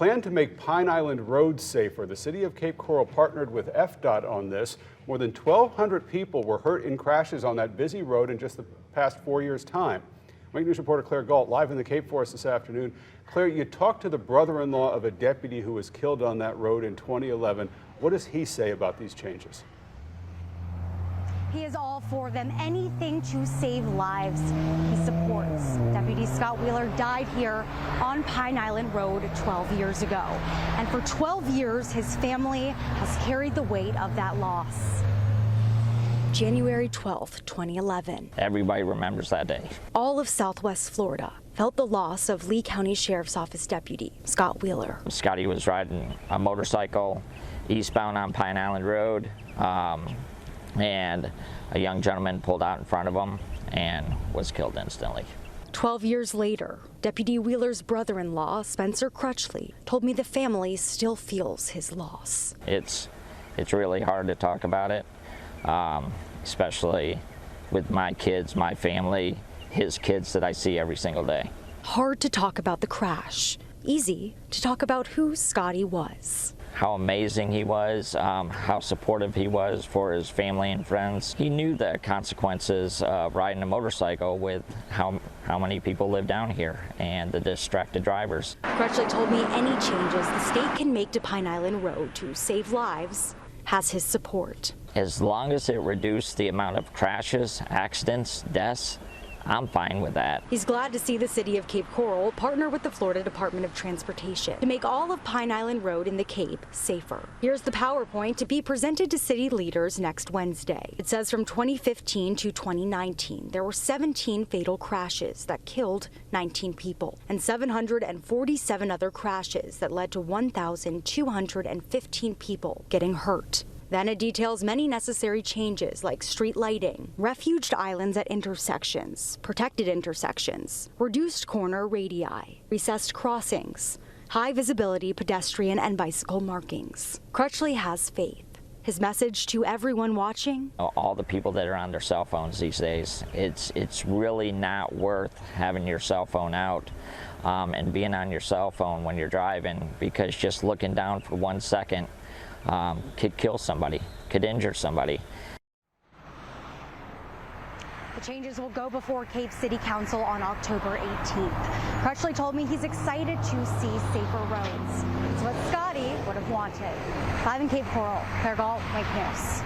Plan to make Pine Island roads safer. The city of Cape Coral partnered with FDOT on this. More than 1,200 people were hurt in crashes on that busy road in just the past 4 years' time. Wake News reporter Claire Galt live in the Cape for us this afternoon. Claire, you talked to the brother-in-law of a deputy who was killed on that road in 2011. What does he say about these changes? He is all for them, anything to save lives. He supports. Deputy Scott Wheeler died here on Pine Island Road 12 years ago. And for 12 years, his family has carried the weight of that loss. January 12th, 2011. Everybody remembers that day. All of Southwest Florida felt the loss of Lee County Sheriff's Office Deputy Scott Wheeler. Scotty was riding a motorcycle eastbound on Pine Island Road. And a young gentleman pulled out in front of him and was killed instantly. 12 years later, Deputy Wheeler's brother-in-law, Spencer Crutchley, told me the family still feels his loss. It's really hard to talk about it, especially with my kids, my family, his kids that I see every single day. Hard to talk about the crash. Easy to talk about who Scotty was. How amazing he was, how supportive he was for his family and friends. He knew the consequences of riding a motorcycle with how many people live down here and the distracted drivers. Crutchley told me any changes the state can make to Pine Island Road to save lives has his support. As long as it reduced the amount of crashes, accidents, deaths, I'm fine with that. He's glad to see the city of Cape Coral partner with the Florida Department of Transportation to make all of Pine Island Road in the Cape safer. Here's the PowerPoint to be presented to city leaders next Wednesday. It says from 2015 to 2019, there were 17 fatal crashes that killed 19 people and 747 other crashes that led to 1,215 people getting hurt. Then it details many necessary changes like street lighting, refuged islands at intersections, protected intersections, reduced corner radii, recessed crossings, high visibility pedestrian and bicycle markings. Crutchley has faith. His message to everyone watching? All the people that are on their cell phones these days, it's really not worth having your cell phone out and being on your cell phone when you're driving, because just looking down for 1 second could kill somebody, could injure somebody. The changes will go before Cape City Council on October 18th. Crutchley told me he's excited to see safer roads. It's what Scotty would have wanted. Live in Cape Coral, Claire Galt, Wake News.